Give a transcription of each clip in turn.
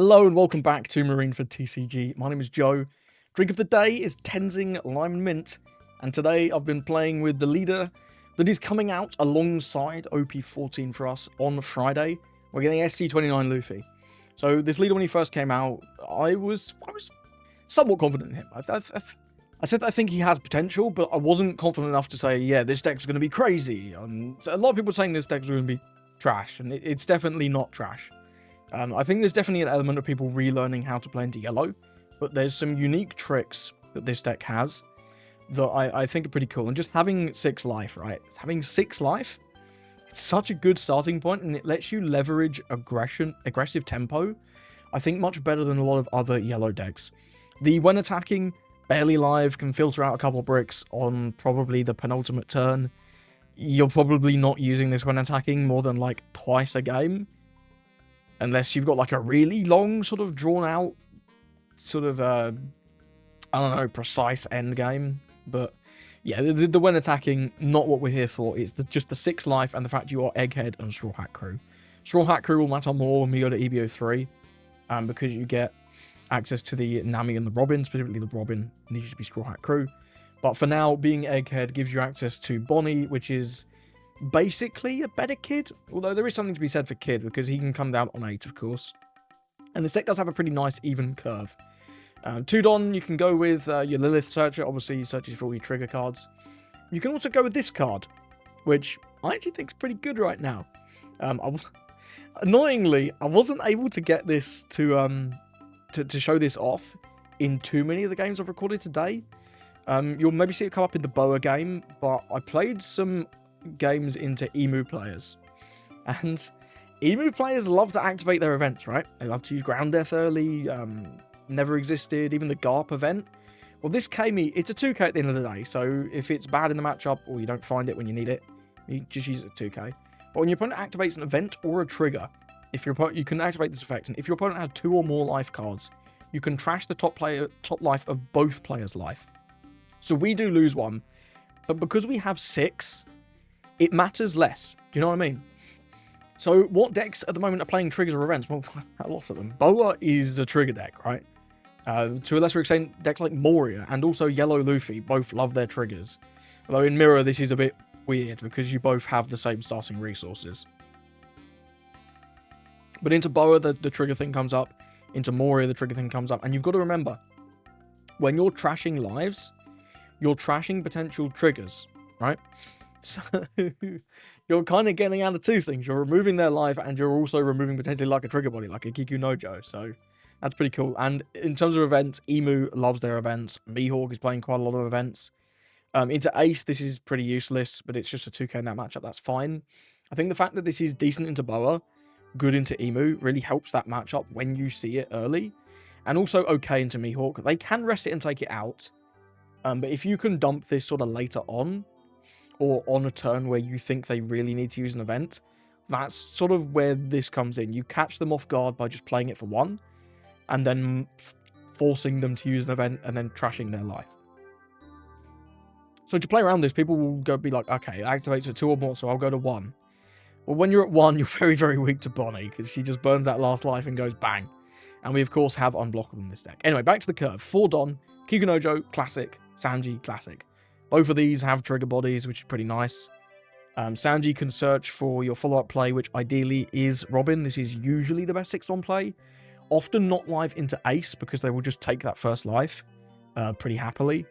Hello and welcome back to Marineford TCG. My name is Joe. Drink of the day is Tenzing Lime Mint, and today I've been playing with the leader that is coming out alongside OP14 for us on Friday. We're getting ST29 Luffy. So this leader, when he first came out, I was somewhat confident in him. I said that I think he had potential, but I wasn't confident enough to say, yeah, this deck's going to be crazy. So a lot of people are saying this deck's going to be trash, and it's definitely not trash. I think there's definitely an element of people relearning how to play into yellow, but there's some unique tricks that this deck has that I think are pretty cool. And just having 6 life, right? Having 6 life, it's such a good starting point, and it lets you leverage aggressive tempo, I think much better than a lot of other yellow decks. The when attacking, barely live, can filter out a couple of bricks on probably the penultimate turn. You're probably not using this when attacking more than like twice a game. Unless you've got like a really long, sort of drawn out, sort of, I don't know, precise end game. But yeah, the when attacking, not what we're here for. It's just the 6 life and the fact you are Egghead and Straw Hat Crew. Straw Hat Crew will matter more when we go to EBO 3, because you get access to the Nami and the Robin, specifically the Robin needs to be Straw Hat Crew. But for now, being Egghead gives you access to Bonnie, which is basically a better Kid, although there is something to be said for Kid because he can come down on 8, of course. And this deck does have a pretty nice even curve. 2 Don, you can go with your Lilith Searcher, obviously he searches for all your trigger cards. You can also go with this card, which I actually think is pretty good right now. Annoyingly, I wasn't able to get this to show this off in too many of the games I've recorded today. You'll maybe see it come up in the Boa game, but I played some games into Emu players, and Emu players love to activate their events, right? They love to use Ground Death early, Never Existed, even the Garp event. Well, this KME, it's a 2k at the end of the day, so if it's bad in the matchup or you don't find it when you need it, you just use it at 2k. But when your opponent activates an event or a trigger, you can activate this effect, and if your opponent has 2 or more life cards, you can trash the top life of both players' life. So we do lose 1, but because we have 6, it matters less. Do you know what I mean? So what decks at the moment are playing triggers or events? Well, lots of them. Boa is a trigger deck, right? To a lesser extent, decks like Moria and also Yellow Luffy both love their triggers. Although in Mirror, this is a bit weird because you both have the same starting resources. But into Boa, the trigger thing comes up. Into Moria, the trigger thing comes up. And you've got to remember, when you're trashing lives, you're trashing potential triggers, right? So you're kind of getting out of 2 things. You're removing their life, and you're also removing potentially like a trigger body, like a Kiku Nojo. So that's pretty cool. And in terms of events, Emu loves their events. Mihawk is playing quite a lot of events. Into Ace, this is pretty useless, but it's just a 2k in that matchup. That's fine. I think the fact that this is decent into Boa, good into Emu, really helps that matchup when you see it early. And also okay into Mihawk. They can rest it and take it out. But if you can dump this sort of later on, or on a turn where you think they really need to use an event, that's sort of where this comes in. You catch them off guard by just playing it for 1, and then forcing them to use an event, and then trashing their life. So to play around this, people will be like, okay, it activates at 2 or more, so I'll go to 1. Well, when you're at 1, you're very, very weak to Bonnie, because she just burns that last life and goes bang. And we, of course, have unblockable in this deck. Anyway, back to the curve. 4 Don, Kikunojo, classic. Sanji, classic. Both of these have trigger bodies, which is pretty nice. Sanji can search for your follow-up play, which ideally is Robin. This is usually the best 6 Don play. Often not live into Ace, because they will just take that first life pretty happily.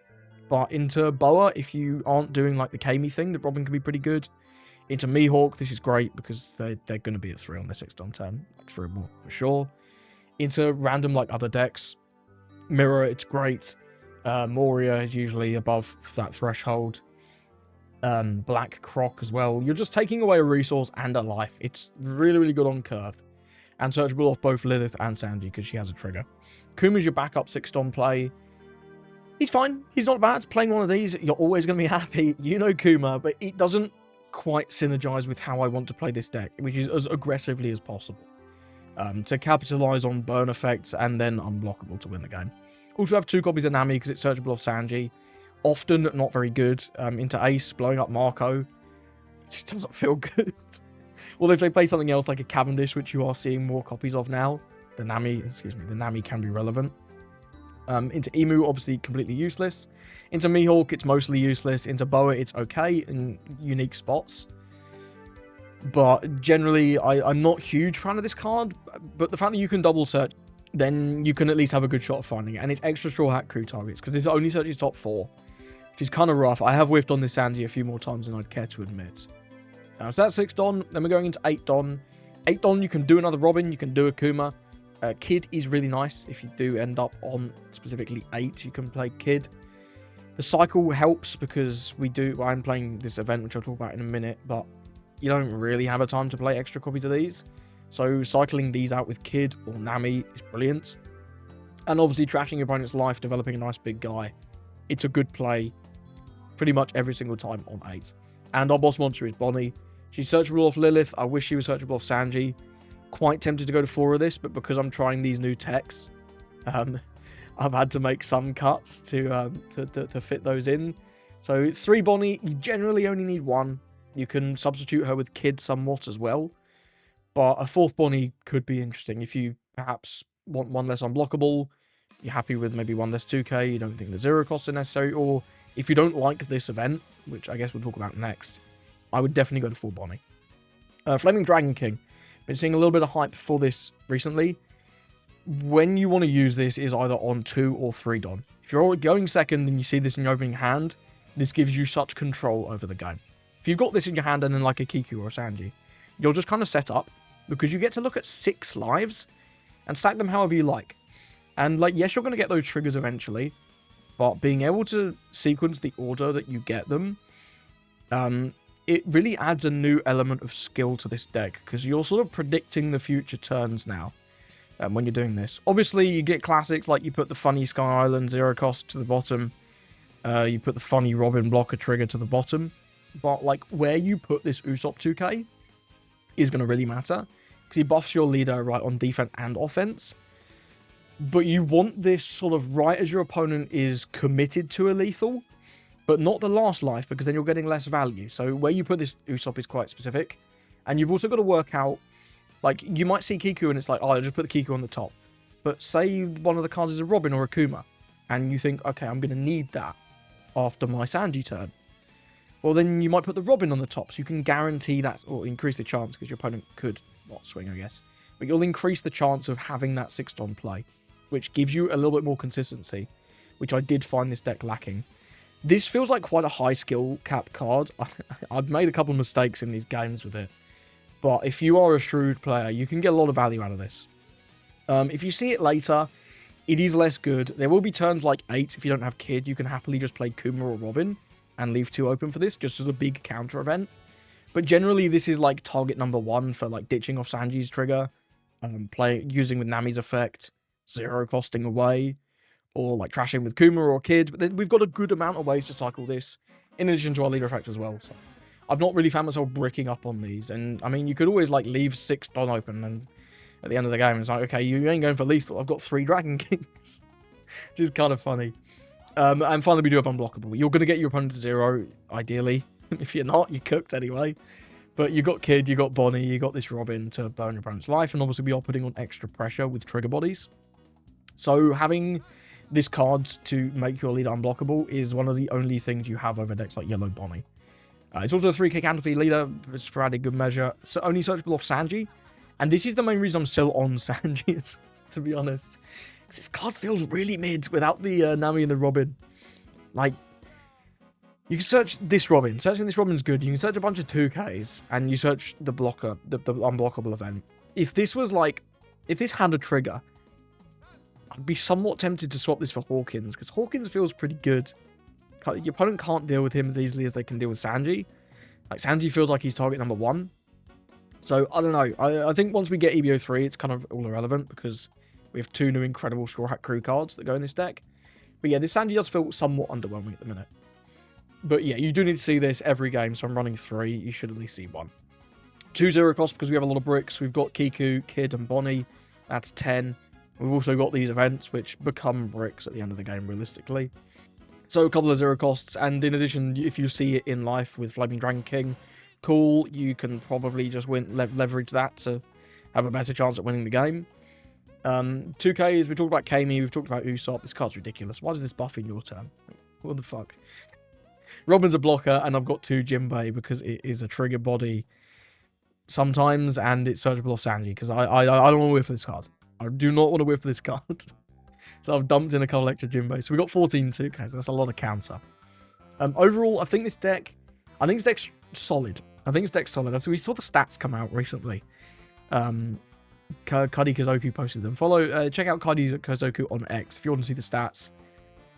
But into Boa, if you aren't doing like the Kami thing, the Robin can be pretty good. Into Mihawk, this is great, because they're going to be at 3 on the 6 Don turn. Like 3 or more, for sure. Into random like other decks, Mirror, it's great. Moria is usually above that threshold. Black Croc as well. You're just taking away a resource and a life. It's really, really good on curve. And searchable off both Lilith and Sanji because she has a trigger. Kuma's your backup 6 Don play. He's fine. He's not bad. Playing one of these, you're always going to be happy. You know Kuma, but it doesn't quite synergize with how I want to play this deck, which is as aggressively as possible. To capitalize on burn effects and then unblockable to win the game. Also have 2 copies of Nami because it's searchable off Sanji. Often not very good. Into Ace, blowing up Marco. It doesn't feel good. Although if they play something else like a Cavendish, which you are seeing more copies of now, the Nami can be relevant. Into Emu, obviously completely useless. Into Mihawk, it's mostly useless. Into Boa, it's okay in unique spots. But generally, I'm not a huge fan of this card. But the fact that you can double search, then you can at least have a good shot of finding it. And it's extra Straw Hat Crew targets, because this only searches top 4, which is kind of rough. I have whiffed on this Sanji a few more times than I'd care to admit. So that's 6 Don. Then we're going into 8 Don. 8 Don, you can do another Robin, you can do a Kuma. Kid is really nice. If you do end up on specifically 8, you can play Kid. The cycle helps because I'm playing this event, which I'll talk about in a minute, but you don't really have a time to play extra copies of these. So cycling these out with Kid or Nami is brilliant. And obviously trashing your opponent's life, developing a nice big guy. It's a good play pretty much every single time on 8. And our boss monster is Bonnie. She's searchable off Lilith. I wish she was searchable off Sanji. Quite tempted to go to 4 of this, but because I'm trying these new techs, I've had to make some cuts to fit those in. So 3 Bonnie, you generally only need 1. You can substitute her with Kid somewhat as well. But a 4th Bonnie could be interesting. If you perhaps want 1 less unblockable, you're happy with maybe 1 less 2k, you don't think the 0 costs are necessary, or if you don't like this event, which I guess we'll talk about next, I would definitely go to 4 Bonnie. Flaming Dragon King. Been seeing a little bit of hype for this recently. When you want to use this is either on 2 or 3 Don. If you're going second and you see this in your opening hand, this gives you such control over the game. If you've got this in your hand and then like a Kiku or a Sanji, you'll just kind of set up, because you get to look at 6 lives and stack them however you like. And like, yes, you're going to get those triggers eventually, but being able to sequence the order that you get them, it really adds a new element of skill to this deck, because you're sort of predicting the future turns now when you're doing this. Obviously, you get classics like you put the funny Sky Island 0 cost to the bottom, you put the funny Robin blocker trigger to the bottom, but like where you put this Usopp 2k is going to really matter, because he buffs your leader right on defense and offense. But you want this sort of right as your opponent is committed to a lethal, but not the last life, because then you're getting less value. So where you put this Usopp is quite specific. And you've also got to work out, like, you might see Kiku and it's like, oh, I'll just put the Kiku on the top. But say one of the cards is a Robin or a Kuma, and you think, okay, I'm going to need that after my Sanji turn. Well, then you might put the Robin on the top, so you can guarantee that, or increase the chance, because your opponent could not swing, I guess. But you'll increase the chance of having that 6 Don play, which gives you a little bit more consistency, which I did find this deck lacking. This feels like quite a high skill cap card. I've made a couple of mistakes in these games with it, but if you are a shrewd player, you can get a lot of value out of this. If you see it later, it is less good. There will be turns like 8. If you don't have Kid, you can happily just play Kuma or Robin and leave 2 open for this, just as a big counter event. But generally, this is like target number 1 for like ditching off Sanji's trigger, using with Nami's effect, 0 costing away, or like trashing with Kuma or Kid. But then we've got a good amount of ways to cycle this, in addition to our leader effect as well. So I've not really found myself bricking up on these. And I mean, you could always like leave 6 Don open, and at the end of the game, it's like, okay, you ain't going for lethal. I've got 3 Dragon Kings, which is kind of funny. And finally, we do have unblockable. You're going to get your opponent to 0, ideally. If you're not, you're cooked anyway. But you got Kid, you got Bonnie, you got this Robin to burn your opponent's life, and obviously we are putting on extra pressure with trigger bodies. So having this card to make your leader unblockable is one of the only things you have over decks like Yellow Bonnie. It's also a 3k counter fee leader, for added good measure. So only searchable off Sanji. And this is the main reason I'm still on Sanji, to be honest. Because this card feels really mid without the Nami and the Robin. Like, you can search this Robin. Searching this Robin's good. You can search a bunch of 2Ks, and you search the blocker, the unblockable event. If this was like, if this had a trigger, I'd be somewhat tempted to swap this for Hawkins, because Hawkins feels pretty good. Your opponent can't deal with him as easily as they can deal with Sanji. Like, Sanji feels like he's target number 1. So, I don't know. I think once we get EBO 3, it's kind of all irrelevant, because we have 2 new incredible Straw Hat Crew cards that go in this deck. But yeah, this Sanji does feel somewhat underwhelming at the minute. But yeah, you do need to see this every game, so I'm running 3. You should at least see 1. 2 0 cost, because we have a lot of bricks. We've got Kiku, Kid, and Bonnie. That's 10. We've also got these events, which become bricks at the end of the game, realistically. So a couple of 0 costs, and in addition, if you see it in life with Flaming Dragon King, cool, you can probably just leverage that to have a better chance at winning the game. 2Ks, we talked about Kami, we've talked about Usopp. This card's ridiculous. Why does this buff in your turn? What the fuck? Robin's a blocker, and I've got 2 Jinbei because it is a trigger body sometimes, and it's searchable off Sanji, because I don't want to whiff this card. I do not want to whiff this card. So I've dumped in a couple extra Jinbei. So we got 14 2Ks. That's a lot of counter. Overall, I think this deck's solid. So we saw the stats come out recently. Kadi Kazoku posted them. Check out Kadi Kazoku on X if you want to see the stats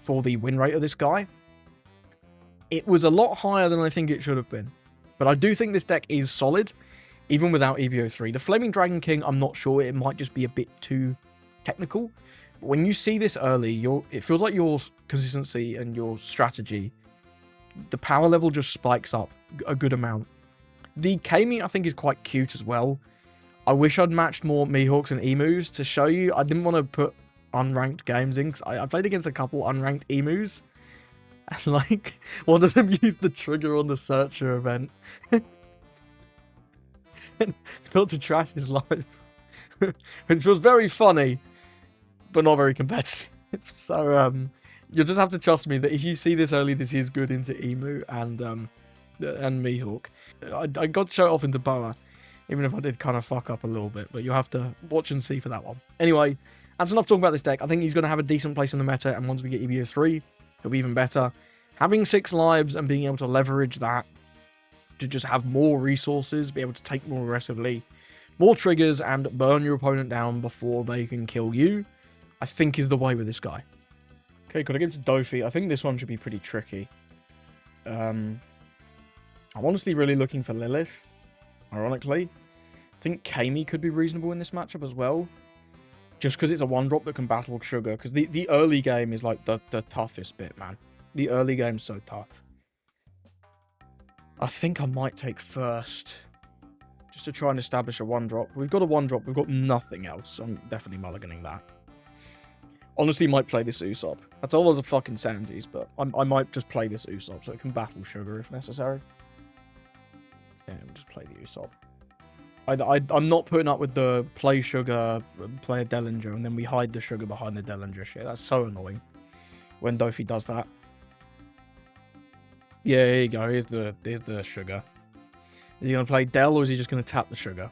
for the win rate of this guy. It was a lot higher than I think it should have been. But I do think this deck is solid, even without EBO3. The Flaming Dragon King, I'm not sure. It might just be a bit too technical. But when you see this early, it feels like your consistency and your strategy, the power level just spikes up a good amount. The Kami, I think, is quite cute as well. I wish I'd matched more Mihawks and Emus to show you. I didn't want to put unranked games in, because I played against a couple unranked Emus. And, like, one of them used the trigger on the Searcher event. And got to trash his life. Which was very funny, but not very competitive. So, you'll just have to trust me that if you see this early, this is good into Emu and Mihawk. I got to show it off into Boa, even if I did kind of fuck up a little bit, but you'll have to watch and see for that one. Anyway, that's enough talking about this deck. I think he's going to have a decent place in the meta, and once we get EBO 3, he'll be even better. Having 6 lives and being able to leverage that to just have more resources, be able to take more aggressively, more triggers, and burn your opponent down before they can kill you, I think is the way with this guy. Okay, got to give it to Dofi. I think this one should be pretty tricky. I'm honestly really looking for Lilith, ironically. I think Kami could be reasonable in this matchup as well. Just because it's a 1-drop that can battle Sugar. Because the early game is like the toughest bit, man. The early game's so tough. I think I might take first. Just to try and establish a 1-drop. We've got a 1-drop. We've got nothing else. I'm definitely mulliganing that. Honestly, might play this Usopp. That's all the fucking Sanjis, but I might just play this Usopp so it can battle Sugar if necessary. Yeah, we'll just play the Usopp. I'm not putting up with the play Sugar, play a Dellinger, and then we hide the Sugar behind the Dellinger shit. That's so annoying when Dofi does that. Yeah, here you go. Here's the Sugar. Is he going to play Del, or is he just going to tap the Sugar?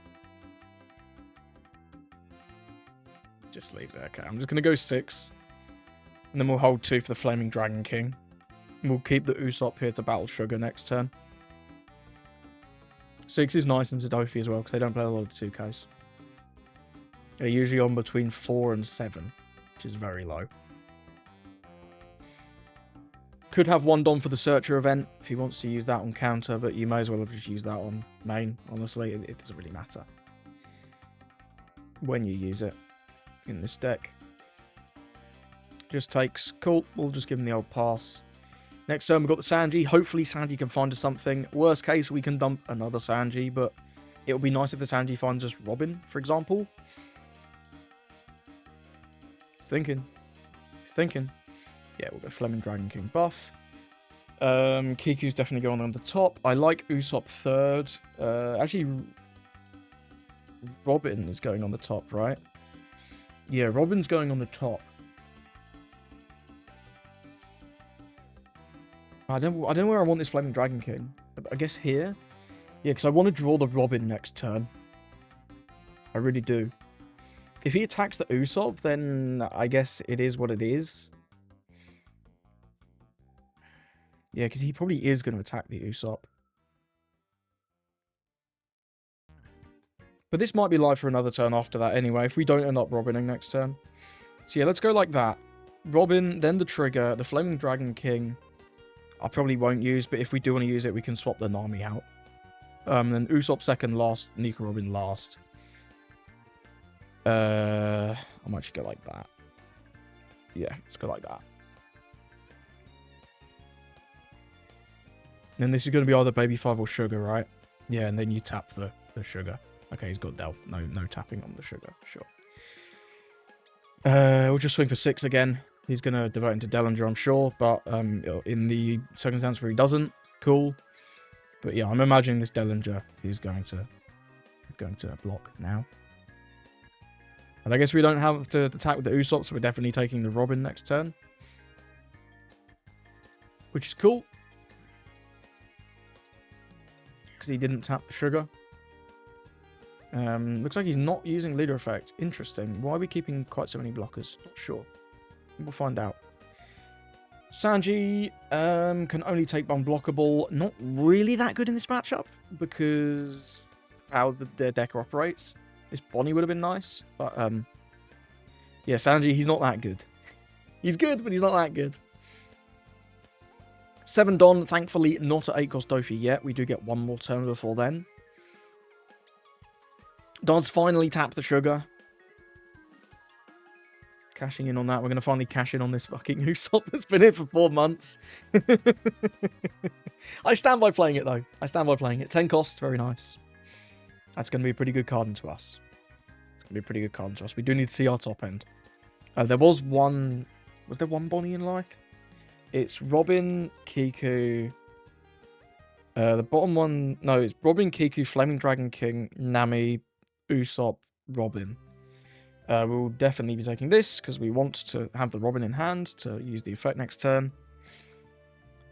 Just leaves it. Okay, I'm just going to go 6. And then we'll hold 2 for the Flaming Dragon King. And we'll keep the Usopp here to battle Sugar next turn. 6 is nice into Dofi as well, because they don't play a lot of 2Ks. They're usually on between 4 and 7, which is very low. Could have 1 Dom for the Searcher event, if he wants to use that on counter, but you may as well have just used that on main, honestly. It doesn't really matter when you use it in this deck. Just takes. Cool. We'll just give him the old pass. Next turn, we've got the Sanji. Hopefully, Sanji can find us something. Worst case, we can dump another Sanji, but it would be nice if the Sanji finds us Robin, for example. He's thinking. Yeah, we'll go Flaming Dragon King buff. Kiku's definitely going on the top. I like Usopp 3rd. Actually, Robin is going on the top, right? Yeah, Robin's going on the top. I don't know where I want this Flaming Dragon King. I guess here? Yeah, because I want to draw the Robin next turn. I really do. If he attacks the Usopp, then I guess it is what it is. Yeah, because he probably is going to attack the Usopp. But this might be live for another turn after that anyway, if we don't end up Robining next turn. So yeah, let's go like that. Robin, then the trigger, the Flaming Dragon King. I probably won't use, but if we do want to use it, we can swap the Nami out. Then Usopp second last, Nika Robin last. I might just go like that. Yeah, let's go like that. And then this is going to be either Baby 5 or Sugar, right? Yeah, and then you tap the Sugar. Okay, he's got Del. No tapping on the Sugar. Sure. We'll just swing for 6 again. He's going to devote into Dellinger, I'm sure. But in the circumstance where he doesn't, cool. But yeah, I'm imagining this Dellinger is going to block now. And I guess we don't have to attack with the Usopp, so we're definitely taking the Robin next turn. Which is cool. Because he didn't tap the sugar. Looks like he's not using leader effect. Interesting. Why are we keeping quite so many blockers? Not sure. We'll find out. Sanji can only take unblockable. Not really that good in this matchup because how their deck operates. This Bonnie would have been nice, but yeah, Sanji, he's not that good. He's good, but he's not that good. 7 Don, thankfully not at 8 cost Dofi yet. We do get one more turn before then. Does finally tap the sugar. Cashing in on that. We're going to finally cash in on this fucking Usopp that's been here for 4 months. I stand by playing it, though. I stand by playing it. 10 cost, very nice. That's going to be a pretty good card into us. It's going to be a pretty good card into us. We do need to see our top end. There was one... Was there one Bonnie in life? It's Robin, Kiku... the bottom one... No, it's Robin, Kiku, Flaming Dragon King, Nami, Usopp, Robin. We'll definitely be taking this because we want to have the Robin in hand to use the effect next turn.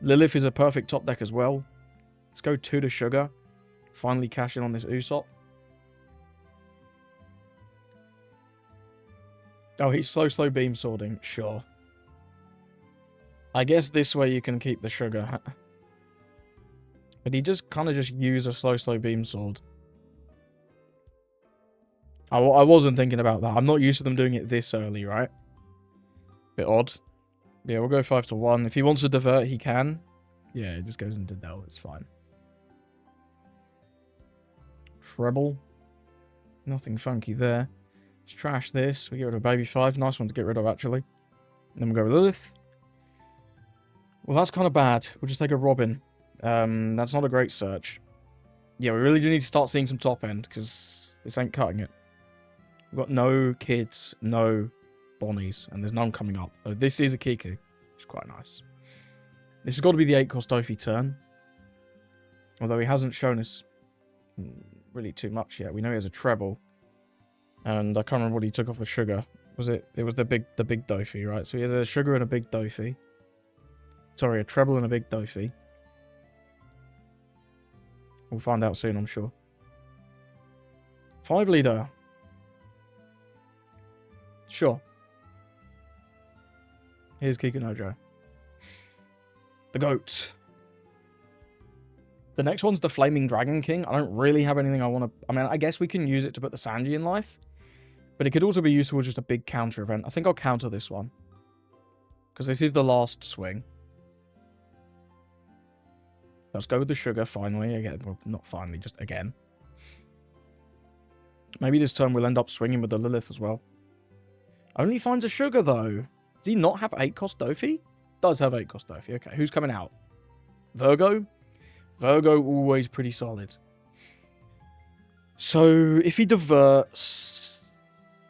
Lilith is a perfect top deck as well. Let's go 2 to sugar. Finally cash in on this Usopp. Oh, he's slow beam swording. Sure. I guess this way you can keep the sugar. But he just kind of just use a slow beam sword. I wasn't thinking about that. I'm not used to them doing it this early, right? Bit odd. Yeah, we'll go 5 to 1. If he wants to divert, he can. Yeah, it just goes into Del. It's fine. Treble. Nothing funky there. Let's trash this. We get rid of Baby 5. Nice one to get rid of, actually. And then we'll go with Lilith. Well, that's kind of bad. We'll just take a Robin. That's not a great search. Yeah, we really do need to start seeing some top end, because this ain't cutting it. We've got no kids, no Bonnies, and there's none coming up. So this is a Kiku, which is quite nice. This has got to be the 8 cost Dofi turn. Although he hasn't shown us really too much yet. We know he has a treble. And I can't remember what he took off the sugar. It was the big Dofi, right? So he has a sugar and a big Dofi. Sorry, a treble and a big Dofi. We'll find out soon, I'm sure. 5 leader. Sure. Here's Kikunojo. The GOAT. The next one's the Flaming Dragon King. I don't really have anything I want to... I mean, I guess we can use it to put the Sanji in life. But it could also be useful as just a big counter event. I think I'll counter this one. Because this is the last swing. Let's go with the sugar finally. Again, well, not finally, just again. Maybe this turn we'll end up swinging with the Lilith as well. Only finds a sugar, though. Does he not have 8 cost Dofi? Does have 8 cost Dofi. Okay, who's coming out? Virgo? Virgo, always pretty solid. So, if he diverts...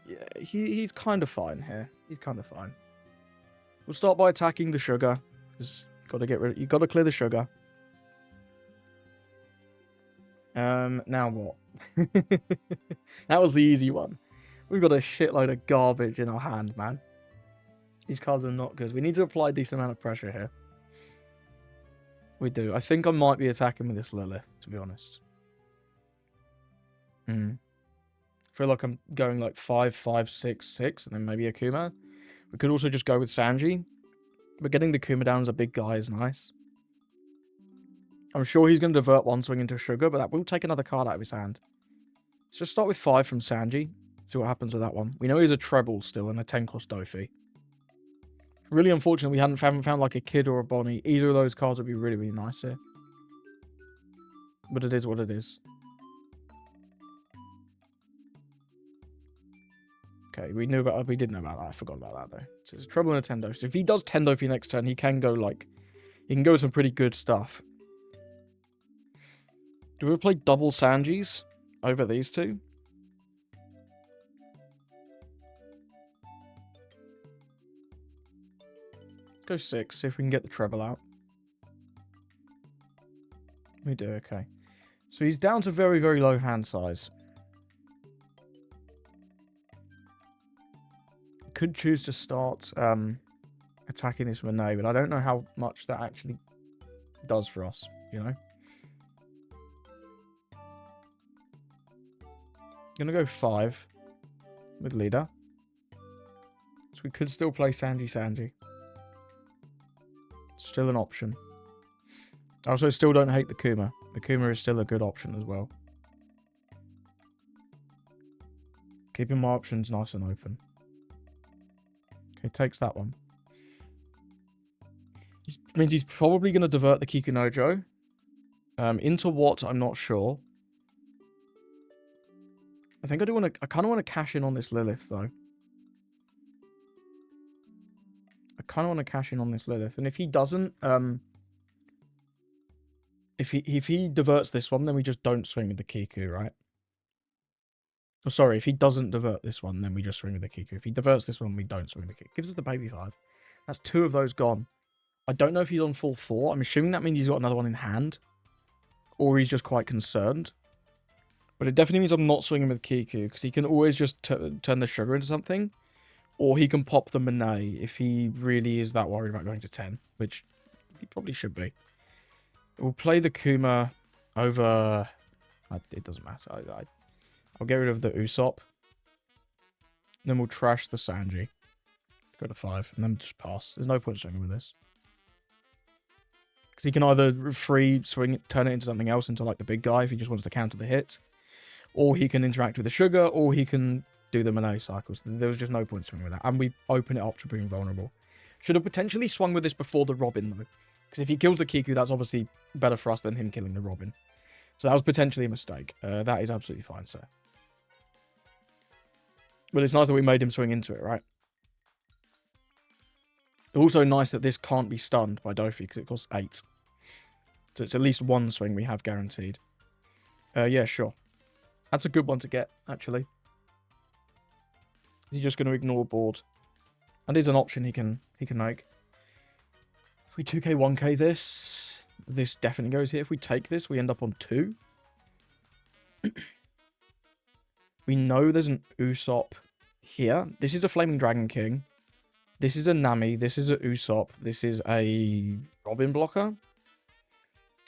Yeah, he's kind of fine here. He's kind of fine. We'll start by attacking the sugar. Because you got to clear the sugar. Now what? That was the easy one. We've got a shitload of garbage in our hand, man. These cards are not good. We need to apply a decent amount of pressure here. We do. I think I might be attacking with this Lilith, to be honest. I feel like I'm going like 5, 5, 6, 6, and then maybe a Kuma. We could also just go with Sanji. But getting the Kuma down as a big guy is nice. I'm sure he's going to divert one swing into sugar, but that will take another card out of his hand. Let's just start with 5 from Sanji. See what happens with that one. We know he's a treble still and a 10 cost Dofi. Really unfortunate we haven't found like a kid or a Bonnie. Either of those cards would be really, really nice here. But it is what it is. Okay, we did know about that. I forgot about that though. So it's a treble and a 10 Dofi. So if he does 10 Dofi next turn, he can go with some pretty good stuff. Do we play double Sanjis over these two? Let's go 6, see if we can get the treble out. We do, okay. So he's down to very, very low hand size. could choose to start attacking this Monet, but I don't know how much that actually does for us, you know? Gonna go 5 with leader. So we could still play Sanji. Still an option. I also still don't hate the Kuma. The Kuma is still a good option as well. Keeping my options nice and open. Okay, takes that one. Which means he's probably going to divert the Kikunojo. Into what? I'm not sure. I think I do want to... I kind of want to cash in on this Lilith, though. I kind of want to cash in on this Lilith. And if he doesn't... If he diverts this one, then we just don't swing with the Kiku, right? Oh, sorry, if he doesn't divert this one, then we just swing with the Kiku. If he diverts this one, we don't swing with the Kiku. Gives us the baby 5. That's 2 of those gone. I don't know if he's on full 4. I'm assuming that means he's got another one in hand. Or he's just quite concerned. But it definitely means I'm not swinging with Kiku, because he can always just turn the sugar into something. Or he can pop the Monet if he really is that worried about going to 10. Which he probably should be. We'll play the Kuma over... It doesn't matter. I'll get rid of the Usopp. Then we'll trash the Sanji. Go to 5. And then just pass. There's no point swinging with this. Because he can either free swing it, turn it into something else, into like the big guy if he just wants to counter the hit. Or he can interact with the sugar, or he can do the Monet cycles. There was just no point swinging with that. And we open it up to being vulnerable. Should have potentially swung with this before the Robin, though. Because if he kills the Kiku, that's obviously better for us than him killing the Robin. So that was potentially a mistake. That is absolutely fine, sir. But it's nice that we made him swing into it, right? Also nice that this can't be stunned by Dofi, because it costs 8. So it's at least 1 swing we have guaranteed. Yeah, sure. That's a good one to get, actually. He's just going to ignore board. And is an option he can make. If we 2k, 1k this definitely goes here. If we take this, we end up on 2. We know there's an Usopp here. This is a Flaming Dragon King. This is a Nami. This is a Usopp. This is a Robin blocker.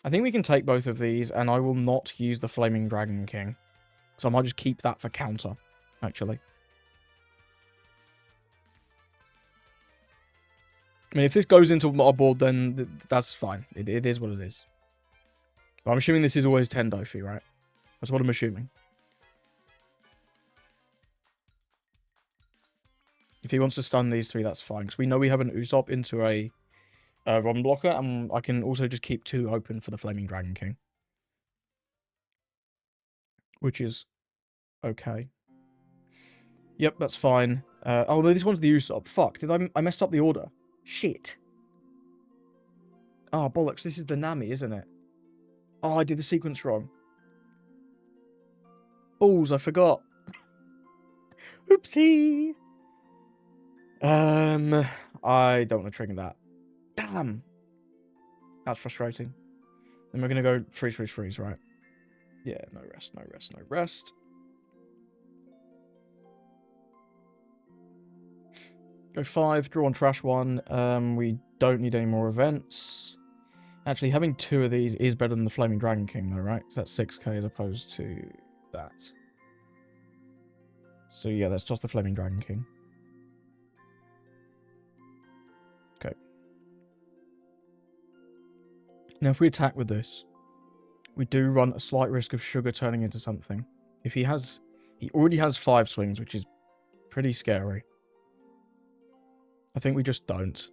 I think we can take both of these, and I will not use the Flaming Dragon King. So I might just keep that for counter, actually. I mean, if this goes into our board, then that's fine. It is what it is. But I'm assuming this is always 10 Dofi, right? That's what I'm assuming. If he wants to stun these 3, that's fine. Because we know we have an Usopp into a Robin blocker. And I can also just keep 2 open for the Flaming Dragon King. Which is okay. Yep, that's fine. Oh, this one's the Usopp. Fuck, I messed up the order. Shit. Oh, bollocks. This is the Nami, isn't it? Oh, I did the sequence wrong. Balls, I forgot. Oopsie. I don't want to trigger that. Damn. That's frustrating. Then we're going to go freeze, right? Yeah, no rest. Go 5, draw on trash 1. We don't need any more events. Actually, having 2 of these is better than the Flaming Dragon King, though, right? So that's 6k as opposed to that. So yeah, that's just the Flaming Dragon King. Okay. Now, if we attack with this, we do run a slight risk of sugar turning into something. If he already has 5 swings, which is pretty scary. I think we just don't.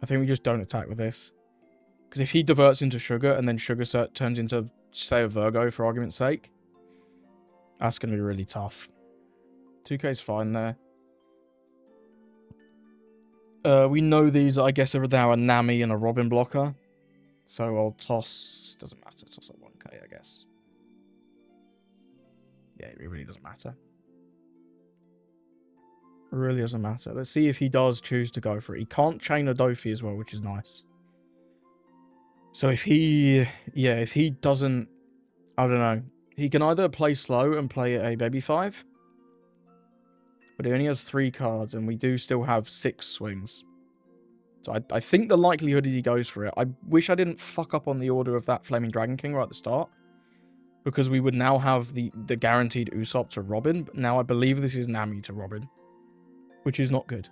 I think we just don't attack with this. Because if he diverts into sugar and then sugar turns into, say, a Virgo, for argument's sake, that's going to be really tough. 2k's fine there. We know these, I guess, are now a Nami and a Robin blocker. So I'll toss... Doesn't matter. Toss at 1k, I guess. Yeah, it really doesn't matter. It really doesn't matter. Let's see if he does choose to go for it. He can't chain a Dofi as well, which is nice. So if he... Yeah, if he doesn't... I don't know. He can either play slow and play a baby 5. But he only has 3 cards, and we do still have 6 swings. So I think the likelihood is he goes for it. I wish I didn't fuck up on the order of that Flaming Dragon King right at the start, because we would now have the guaranteed Usopp to Robin, but now I believe this is Nami to Robin, which is not good.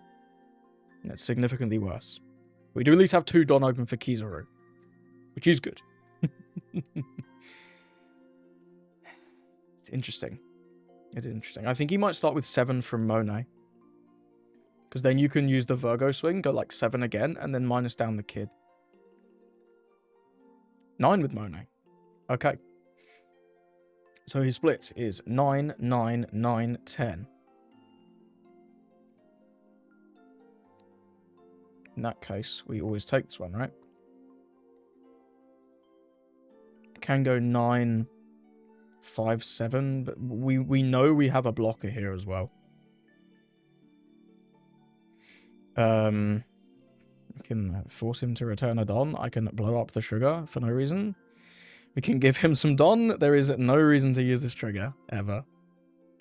It's significantly worse. We do at least have 2 Don open for Kizaru, which is good. It's interesting. It is interesting. I think he might start with 7 from Monet. Because then you can use the Virgo swing, go like 7 again, and then minus down the kid. 9 with Monet. Okay. So his split is 9, 9, 9, 10. In that case, we always take this one, right? Can go 9, 5, 7, but we know we have a blocker here as well. We can force him to return a Don. I can blow up the trigger for no reason. We can give him some Don. There is no reason to use this trigger, ever.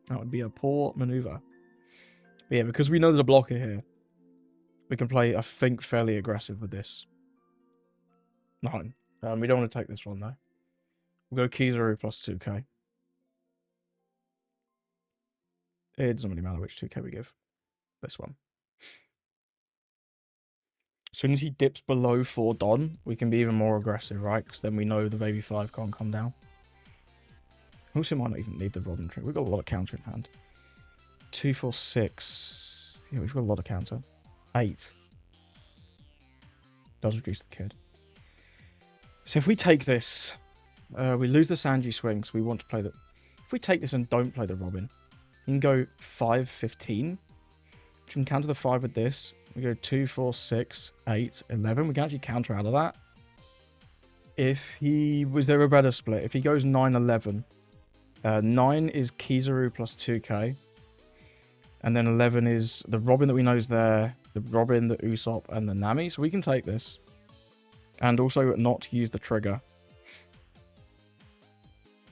That would be a poor maneuver. But yeah, because we know there's a blocker here, we can play, I think, fairly aggressive with this. 9. We don't want to take this one, though. We'll go Kizaru plus 2k. It doesn't really matter which 2k we give. This one. As soon as he dips below 4 Don, we can be even more aggressive, right? Because then we know the baby 5 can't come down. Also might not even need the Robin trick. We've got a lot of counter in hand. 2, 4, 6. Yeah, we've got a lot of counter. 8. Does reduce the kid. So if we take this, we lose the Sanji swing, so we want to play the... If we take this and don't play the Robin, you can go 5, 15. We can counter the 5 with this. We go 2, 4, 6, 8, 11. We can actually counter out of that. If he... Was there a better split? If he goes 9, 11. 9 is Kizaru plus 2k. And then 11 is the Robin that we know is there. The Robin, the Usopp, and the Nami. So we can take this. And also not use the trigger.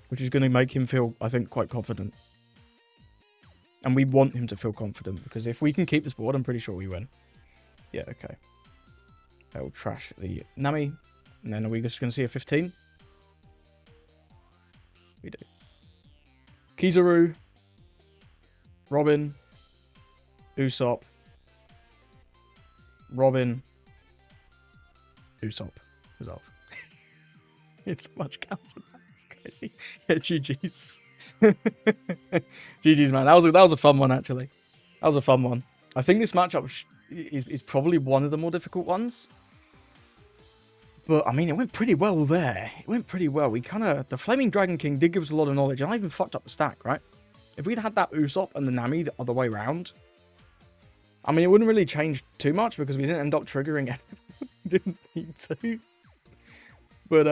Which is going to make him feel, I think, quite confident. And we want him to feel confident. Because if we can keep this board, I'm pretty sure we win. Yeah, okay. I will trash the Nami. And then are we just going to see a 15? We do. Kizaru. Robin. Usopp. Robin. Usopp. Resolve. It's much counter. It's crazy. Yeah, GG's. GG's, man. That was a fun one, actually. That was a fun one. I think this matchup is probably one of the more difficult ones. But, I mean, it went pretty well there. It went pretty well. We kind of... The Flaming Dragon King did give us a lot of knowledge. And I even fucked up the stack, right? If we'd had that Usopp and the Nami the other way around... I mean, it wouldn't really change too much because we didn't end up triggering it. Didn't need to. But,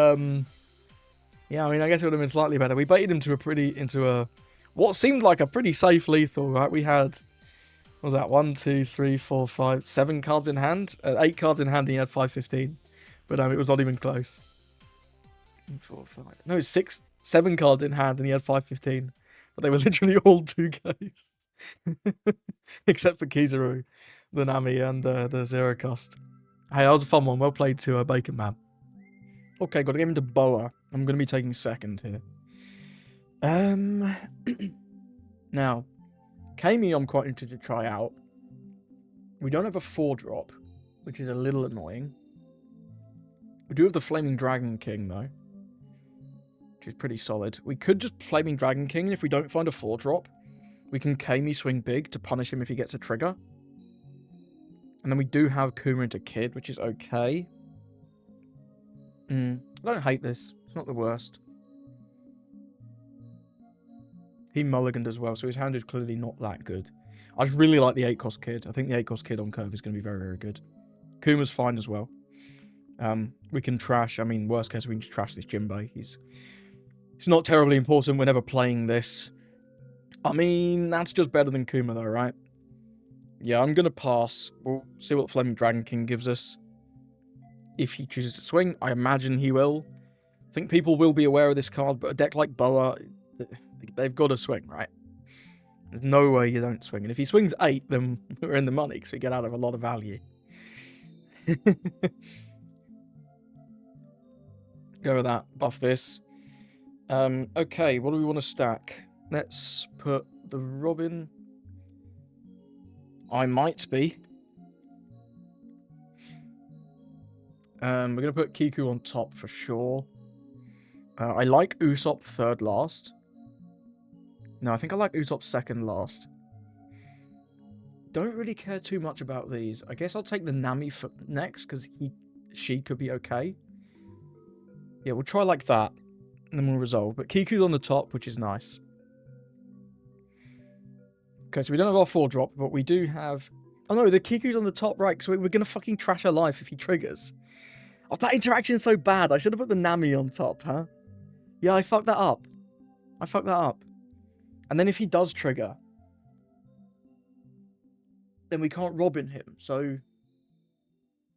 yeah, I mean, I guess it would have been slightly better. We baited him to what seemed like a pretty safe lethal, right? We had... What was that? 1, 2, 3, 4, 5, 7 cards in hand. 8 cards in hand and he had 5-15. But it was not even close. 4, 5. No, 6, 7 cards in hand and he had 5-15. But they were literally all 2Ks. Except for Kizaru, the Nami, and the 0 cost. Hey, that was a fun one. Well played to Bacon Man. Okay, got to get him to Boa. I'm going to be taking second here. Now, Kami I'm quite interested to try out. We don't have a 4-drop, which is a little annoying. We do have the Flaming Dragon King, though, which is pretty solid. We could just Flaming Dragon King, and if we don't find a 4-drop, we can Kami swing big to punish him if he gets a trigger. And then we do have Kuma into Kid, which is okay. I don't hate this. It's not the worst. He mulliganed as well, so his hand is clearly not that good. I just really like the 8-cost Kid. I think the 8-cost Kid on curve is going to be very, very good. Kuma's fine as well. We can trash, I mean, worst case, we can just trash this Jinbei. He's not terribly important whenever playing this. I mean, that's just better than Kuma, though, right? Yeah, I'm going to pass. We'll see what Flaming Dragon King gives us. If he chooses to swing, I imagine he will. I think people will be aware of this card, but a deck like Boa, they've got to swing, right? There's no way you don't swing. And if he swings 8, then we're in the money because we get out of a lot of value. Go with that. Buff this. Okay, what do we want to stack? Let's put the Robin. I might be. We're going to put Kiku on top for sure. I like Usopp third last. No, I think I like Usopp second last. Don't really care too much about these. I guess I'll take the Nami for next because she could be okay. Yeah, we'll try like that. And then we'll resolve. But Kiku's on the top, which is nice. Okay, so we don't have our 4-drop, but we do have... Oh no, the Kiku's on the top, right? So we're going to fucking trash her life if he triggers. Oh, that interaction is so bad. I should have put the Nami on top, huh? Yeah, I fucked that up. And then if he does trigger, then we can't Robin him. So...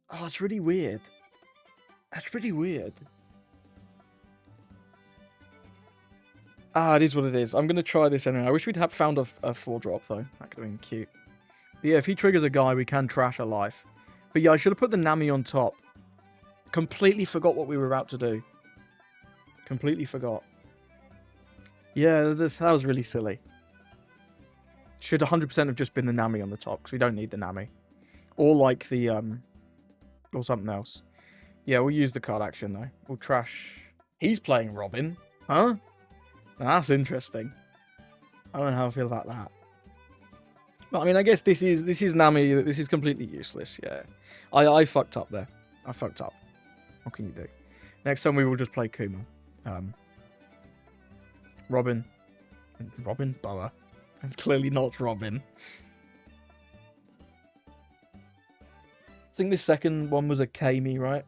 Oh, it's really weird. That's really weird. Ah, it is what it is. I'm going to try this anyway. I wish we'd have found a 4-drop, though. That could have been cute. But yeah, if he triggers a guy, we can trash a life. But yeah, I should have put the Nami on top. Completely forgot what we were about to do. Completely forgot. Yeah, that was really silly. Should 100% have just been the Nami on the top, because we don't need the Nami. Or like the, or something else. Yeah, we'll use the card action, though. We'll trash... He's playing Robin. Huh? Now, that's interesting. I don't know how I feel about that. But I mean, I guess this is Nami. This is completely useless. Yeah, I fucked up there. I fucked up. What can you do? Next time we will just play Kuma. Robin Boa. It's clearly not Robin. I think this second one was a Kami, right?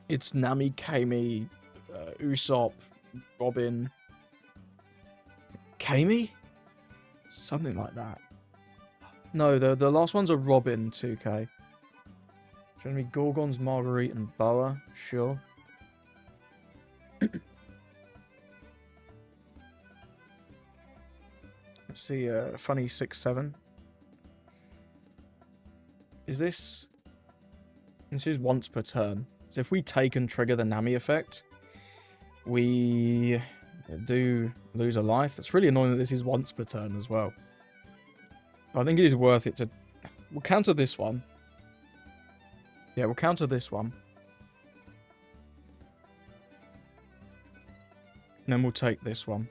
It's Nami, Kami, Usopp, Robin. Kami? Something like that. No, the last one's a Robin 2K. Showing me Gorgons, Marguerite, and Boa. Sure. Let's see, funny 6-7. Is this... This is once per turn. So if we take and trigger the Nami effect, we do lose a life. It's really annoying that this is once per turn as well. I think it is worth it to... We'll counter this one. Yeah, we'll counter this one. And then we'll take this one.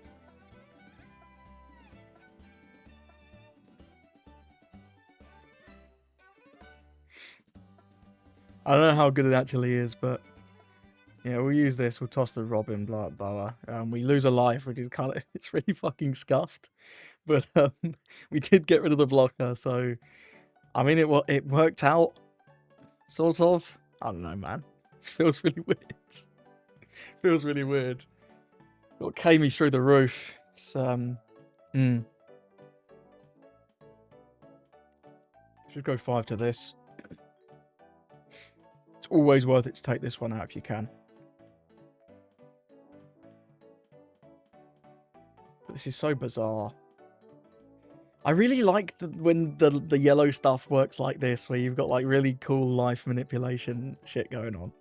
I don't know how good it actually is, but... Yeah, we'll use this. We'll toss the Robin Boa. We lose a life, which is kind of... It's really fucking scuffed. But we did get rid of the blocker, so... I mean, it worked out. Sort of. I don't know, man. It feels really weird. Feels really weird. Got Kami through the roof. It's, Should go 5 to this. It's always worth it to take this one out if you can. But this is so bizarre. I really like when the yellow stuff works like this, where you've got like really cool life manipulation shit going on.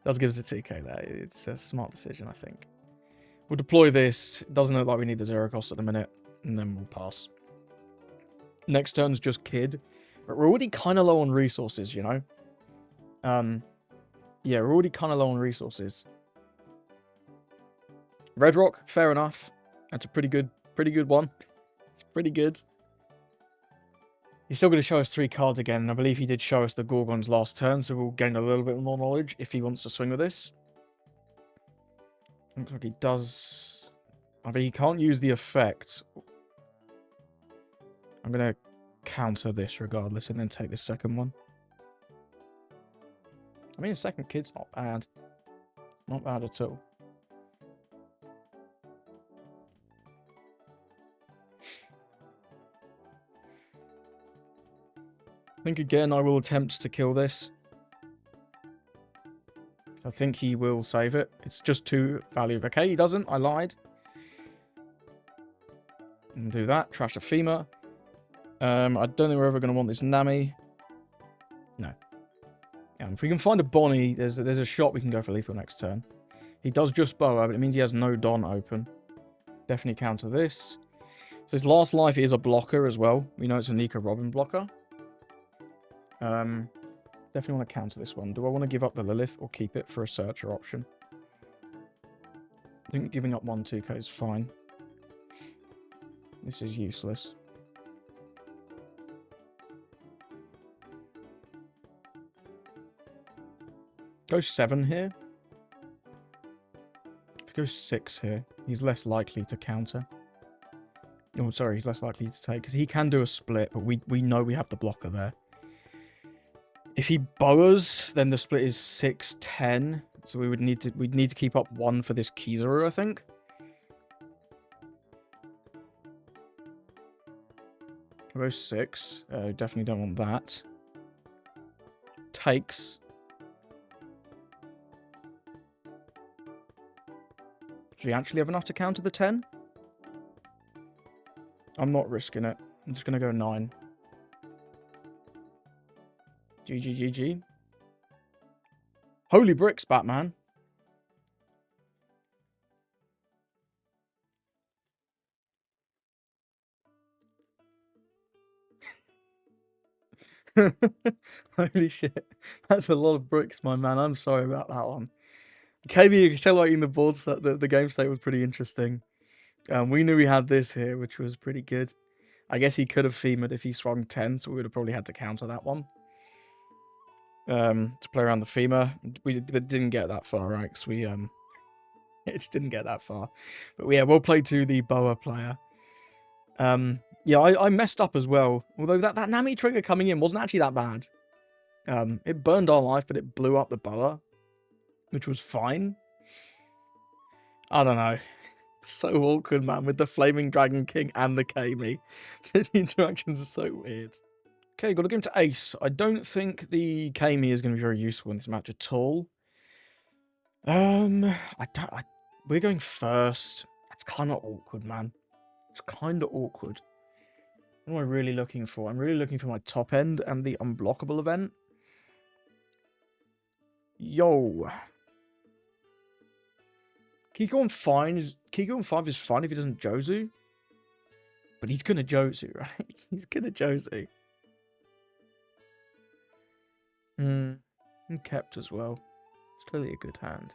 Does give us a 2k there. It's a smart decision, I think. We'll deploy this. It doesn't look like we need the 0 cost at the minute, and then we'll pass. Next turn's just Kid. But we're already kind of low on resources, you know? Yeah, we're already kind of low on resources. Red Rock, fair enough. That's a pretty good one. It's pretty good. He's still going to show us 3 cards again, and I believe he did show us the Gorgons last turn, so we'll gain a little bit more knowledge if he wants to swing with this. Looks like he does... I mean, he can't use the effect. I'm going to counter this regardless, and then take the second one. I mean, the second Kid's not bad. Not bad at all. I think again I will attempt to kill this. I think he will save it. It's just 2 value. Okay, he doesn't. I lied. And do that. Trash the femur. I don't think we're ever going to want this Nami. No. Yeah, if we can find a Bonnie, there's a shot we can go for lethal next turn. He does just Boa, but it means he has no Don open. Definitely counter this. So his last life is a blocker as well. We know it's a Nika Robin blocker. Definitely want to counter this one. Do I want to give up the Lilith or keep it for a searcher option? I think giving up 1-2k is fine. This is useless. Go 7 here. If we go 6 here, he's less likely to counter. Oh, sorry, he's less likely to take, because he can do a split, but we know we have the blocker there. If he boas, then the split is 6-10. So we'd need to keep up 1 for this Kizaru, I think. Go 6. Definitely don't want that. Takes. Do you actually have enough to counter the 10? I'm not risking it. I'm just going to go 9. GG. Holy bricks, Batman. Holy shit. That's a lot of bricks, my man. I'm sorry about that one. KB accelerating the board, the game state was pretty interesting. We knew we had this here, which was pretty good. I guess he could have femered if he swung 10, so we would have probably had to counter that one. To play around the femur. We didn't get that far, right? Because we it just didn't get that far. But yeah, we'll play to the Boa player. Yeah, I messed up as well. Although that Nami trigger coming in wasn't actually that bad. It burned our life, but it blew up the Boa, which was fine. I don't know. It's so awkward, man, with the Flaming Dragon King and the Kami. The interactions are so weird. Okay, got to give him to Ace. I don't think the Kami is going to be very useful in this match at all. We're going first. That's kind of awkward, man. It's kind of awkward. What am I really looking for? I'm really looking for my top end and the unblockable event. Yo. Kiko on 5 is fine if he doesn't Jozu. But he's going to Jozu, right? He's going to Jozu. And kept as well. It's clearly a good hand.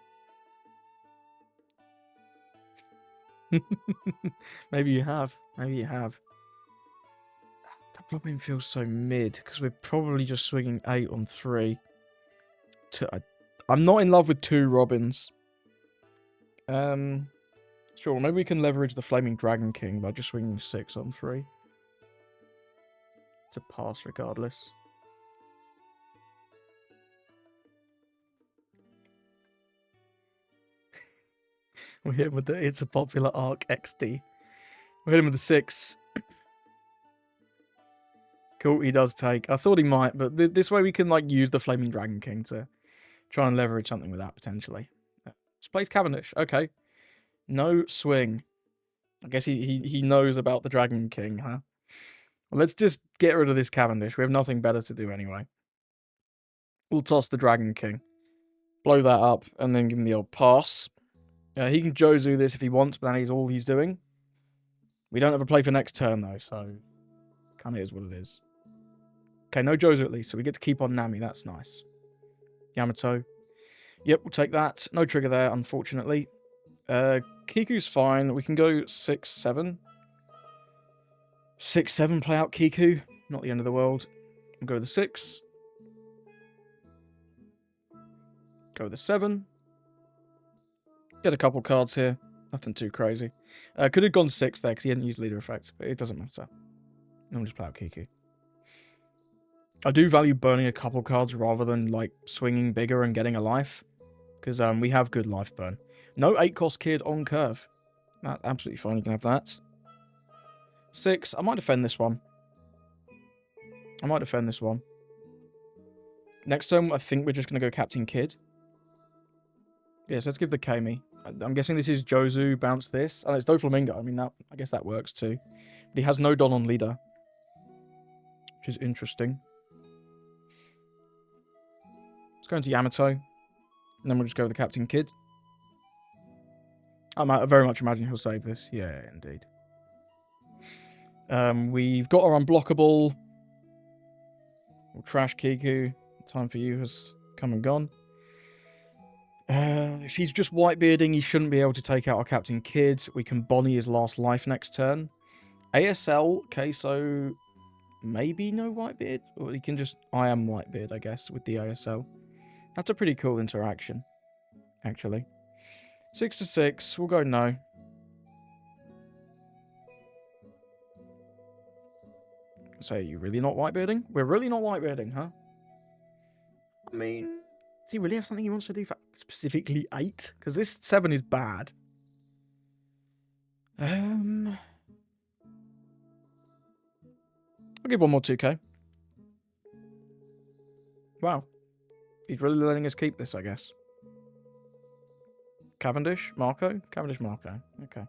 Maybe you have. Maybe you have. That problem feels so mid because we're probably just swinging 8 on 3. I'm not in love with 2 Robins. Sure, maybe we can leverage the Flaming Dragon King by just swinging 6 on 3. It's a pass regardless. We're hitting with the It's a Popular Arc XD. We're hitting with the 6. Cool, he does take. I thought he might, but this way we can like use the Flaming Dragon King to try and leverage something with that potentially. Just plays Cavendish. Okay. No swing. I guess he knows about the Dragon King, huh? Well, let's just get rid of this Cavendish. We have nothing better to do anyway. We'll toss the Dragon King. Blow that up and then give him the old pass. He can Jozu this if he wants, but that is all he's doing. We don't have a play for next turn, though, so kind of is what it is. Okay, no Jozu at least, so we get to keep on Nami. That's nice. Yamato. Yep, we'll take that. No trigger there, unfortunately. Kiku's fine. We can go 6-7. 6-7, play out Kiku. Not the end of the world. We'll go with the 6. Go with the 7. Get a couple cards here. Nothing too crazy. Could have gone 6 there because he hadn't used leader effect, but it doesn't matter. I'll just play out Kiku. I do value burning a couple cards rather than like swinging bigger and getting a life. Because we have good life burn. No 8-cost kid on curve. That's absolutely fine. You can have that. 6. I might defend this one. Next turn, I think we're just going to go Captain Kid. Yes, let's give the Kami. I'm guessing this is Jozu, bounce this. Oh, it's Doflamingo. I mean, I guess that works too. But he has no Don on leader, which is interesting. Let's go into Yamato. And then we'll just go with the Captain Kid. I very much imagine he'll save this. Yeah, indeed. We've got our unblockable. We'll trash Kiku. Time for you has come and gone. If he's just whitebearding, he shouldn't be able to take out our Captain Kid. We can Bonnie his last life next turn. ASL, okay, so maybe no whitebeard? Or he can just I am whitebeard, I guess, with the ASL. That's a pretty cool interaction, actually. 6 to 6, we'll go no. So, you really not whitebearding? We're really not whitebearding, huh? I mean, does he really have something he wants to do for specifically 8? Because this 7 is bad. I'll give one more 2k. Wow. He's really letting us keep this, I guess. Cavendish? Marco? Cavendish, Marco. Okay.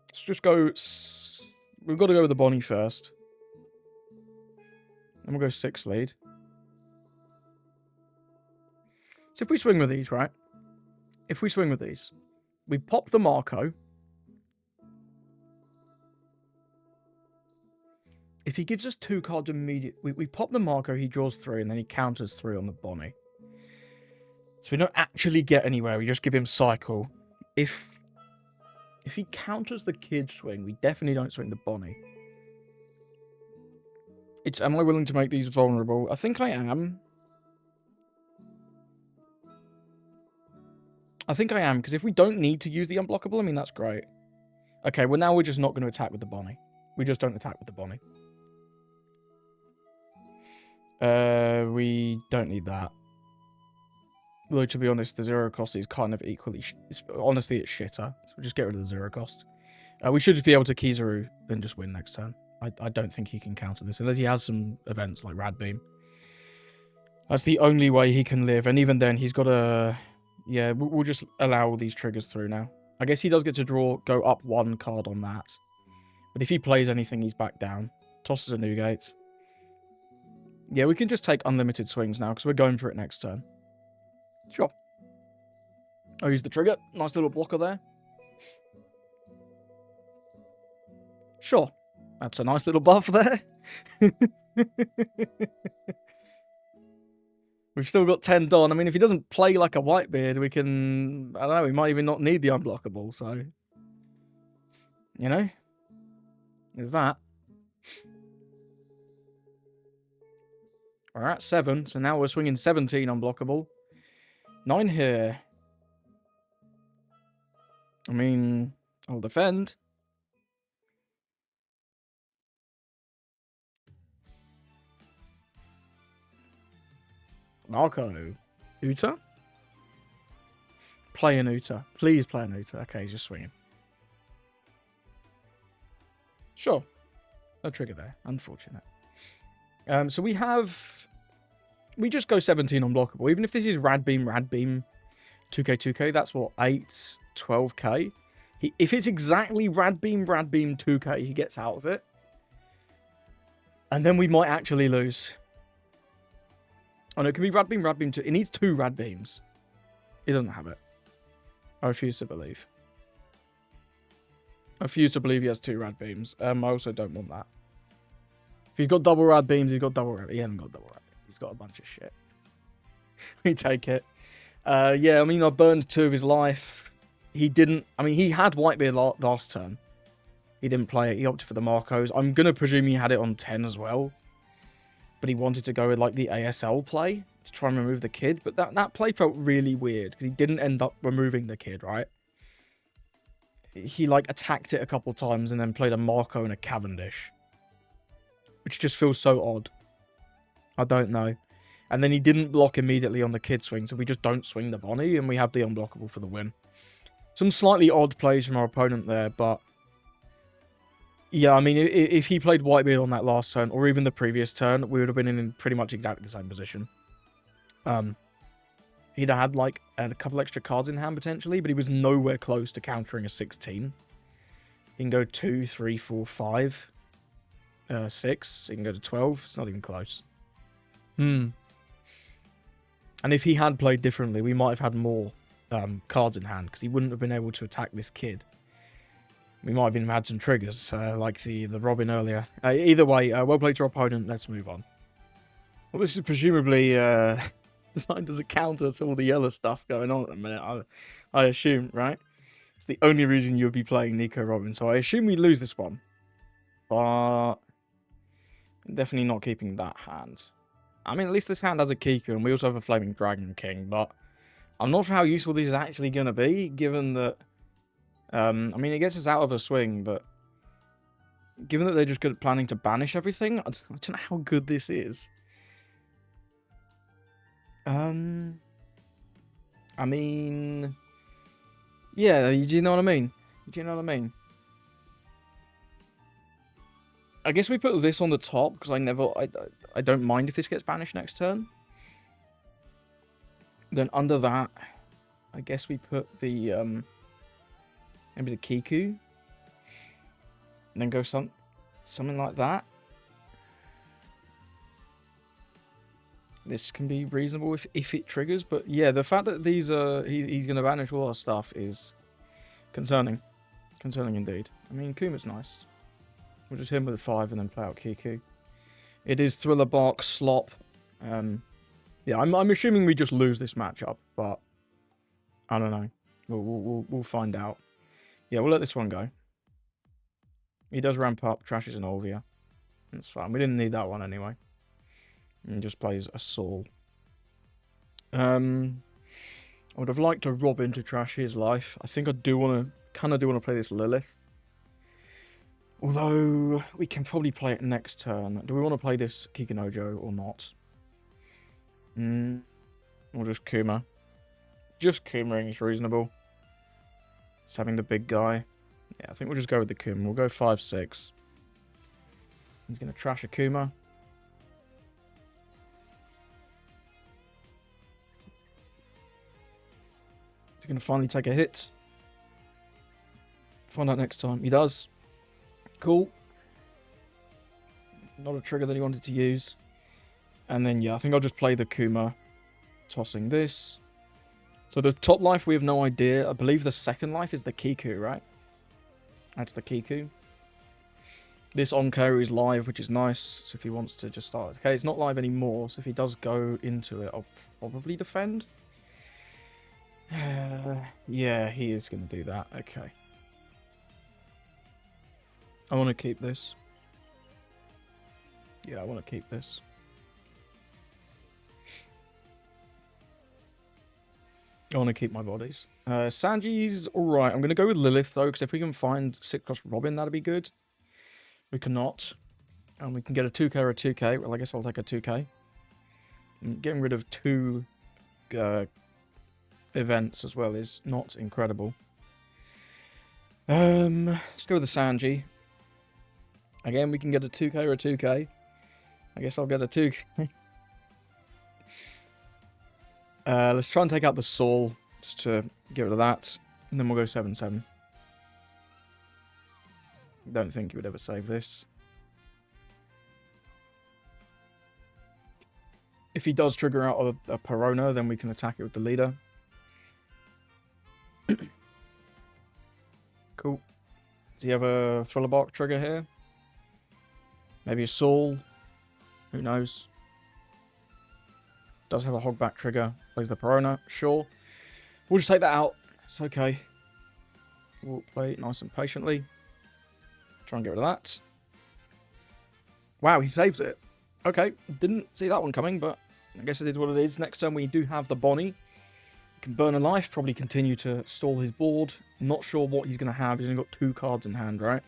Let's just go... We've got to go with the Bonnie first. And we'll go 6 lead. So if we swing with these, right? If we swing with these, we pop the Marco. If he gives us 2 cards immediately, we pop the Marco, he draws 3, and then he counters 3 on the Bonnie. So we don't actually get anywhere, we just give him cycle. If he counters the Kid swing, we definitely don't swing the Bonnie. Am I willing to make these vulnerable? I think I am. Because if we don't need to use the unblockable, I mean, that's great. Okay, well, now we're just not going to attack with the Bonnie. We just don't attack with the Bonnie. We don't need that. Though, to be honest, the 0 cost is kind of equally... honestly, it's shitter. So we'll just get rid of the 0 cost. We should just be able to Kizaru, then just win next turn. I don't think he can counter this, unless he has some events like Rad Beam. That's the only way he can live, and even then, he's got a... Yeah, we'll just allow all these triggers through now. I guess he does get to go up 1 card on that. But if he plays anything, he's back down. Tosses a Newgate. Yeah, we can just take unlimited swings now, because we're going for it next turn. Sure. I'll use the trigger. Nice little blocker there. Sure. That's a nice little buff there. We've still got 10 Don. I mean, if he doesn't play like a Whitebeard, we can... I don't know, we might even not need the unblockable, so... You know? There's that. We're at 7, so now we're swinging 17 unblockable. 9 here. I mean, I'll defend. Marco. Uta? Play an Uta. Please play an Uta. Okay, he's just swinging. Sure. No trigger there. Unfortunate. So we have... We just go 17 unblockable. Even if this is Rad Beam, 2k, 2k, that's what, 8, 12k. If it's exactly Rad Beam, 2k, he gets out of it. And then we might actually lose. Oh, no, it can be Rad Beam, 2. It needs 2 Rad Beams. He doesn't have it. I refuse to believe. I refuse to believe he has 2 Rad Beams. I also don't want that. If he's got double Rad Beams, he's got double Rad. He hasn't got double Rad Beams. He's got a bunch of shit. We take it. Yeah, I mean, I burned 2 of his life. He didn't... I mean, he had Whitebeard last turn. He didn't play it. He opted for the Marcos. I'm going to presume he had it on 10 as well. But he wanted to go with, like, the ASL play to try and remove the Kid. But that play felt really weird because he didn't end up removing the Kid, right? He, like, attacked it a couple times and then played a Marco and a Cavendish. Which just feels so odd. I don't know. And then he didn't block immediately on the Kid swing, so we just don't swing the Bonnie, and we have the unblockable for the win. Some slightly odd plays from our opponent there, but... Yeah, I mean, if he played Whitebeard on that last turn, or even the previous turn, we would have been in pretty much exactly the same position. he'd have had like a couple extra cards in hand potentially, but he was nowhere close to countering a 16. He can go 2, 3, 4, 5, 6. He can go to 12. It's not even close. And if he had played differently, we might have had more cards in hand, because he wouldn't have been able to attack this kid. We might have even had some triggers, like the Robin earlier. Either way, well played to our opponent. Let's move on. Well, this is presumably designed as a counter to all the yellow stuff going on at the minute, I assume, right? It's the only reason you would be playing Nico Robin, so I assume we lose this one. But definitely not keeping that hand. I mean, at least this hand has a Kiku, and we also have a Flaming Dragon King, but I'm not sure how useful this is actually going to be, given that... I mean, it gets us out of a swing, but given that they're just good at planning to banish everything, I don't know how good this is. I mean... Yeah, do you know what I mean? Do you know what I mean? I guess we put this on the top, because I don't mind if this gets banished next turn. Then under that, I guess we put the, maybe the Kiku. And then go something like that. This can be reasonable if it triggers, but yeah, the fact that these are he's going to banish all our stuff is concerning. Concerning indeed. I mean, Kuma's nice. We'll just hit him with a 5 and then play out Kiku. It is Thriller Bark Slop. Yeah, I'm assuming we just lose this matchup, but I don't know. We'll find out. Yeah, we'll let this one go. He does ramp up, trashes an Olvia. That's fine. We didn't need that one anyway. And just plays a Saul. I would have liked to rob him to trash his life. I think I kind of do want to play this Lilith. Although, we can probably play it next turn. Do we want to play this Kikinojo or not? Or just Kuma? Just Kumaing is reasonable. It's having the big guy. Yeah, I think we'll just go with the Kuma. We'll go 5-6. He's going to trash a Kuma. He's going to finally take a hit. Find out next time. He does. Cool. Not a trigger that he wanted to use. And then, yeah, I think I'll just play the Kuma. Tossing this. So the top life, we have no idea. I believe the second life is the Kiku, right? That's the Kiku. This Onko is live, which is nice. So if he wants to just start... Okay, it's not live anymore. So if he does go into it, I'll probably defend. Yeah, he is going to do that. Okay. I want to keep this. Yeah, I want to keep this. I want to keep my bodies. Sanji's alright. I'm going to go with Lilith, though, because if we can find 6-cost Robin, that'd be good. We cannot. And we can get a 2k or a 2k. Well, I guess I'll take a 2k. And getting rid of 2 events as well is not incredible. Let's go with the Sanji. Again, we can get a 2k or a 2k. I guess I'll get a 2k. Let's try and take out the Saul, just to get rid of that. And then we'll go 7-7. Don't think he would ever save this. If he does trigger out a Perona, then we can attack it with the leader. Cool. Does he have a Thriller Bark trigger here? Maybe a Saul. Who knows? Does have a Hogback trigger. Plays the Perona. Sure. We'll just take that out. It's okay. We'll play it nice and patiently. Try and get rid of that. Wow, he saves it. Okay. Didn't see that one coming, but I guess it is what it is. Next turn we do have the Bonnie. He can burn a life. Probably continue to stall his board. Not sure what he's going to have. He's only got 2 cards in hand, right?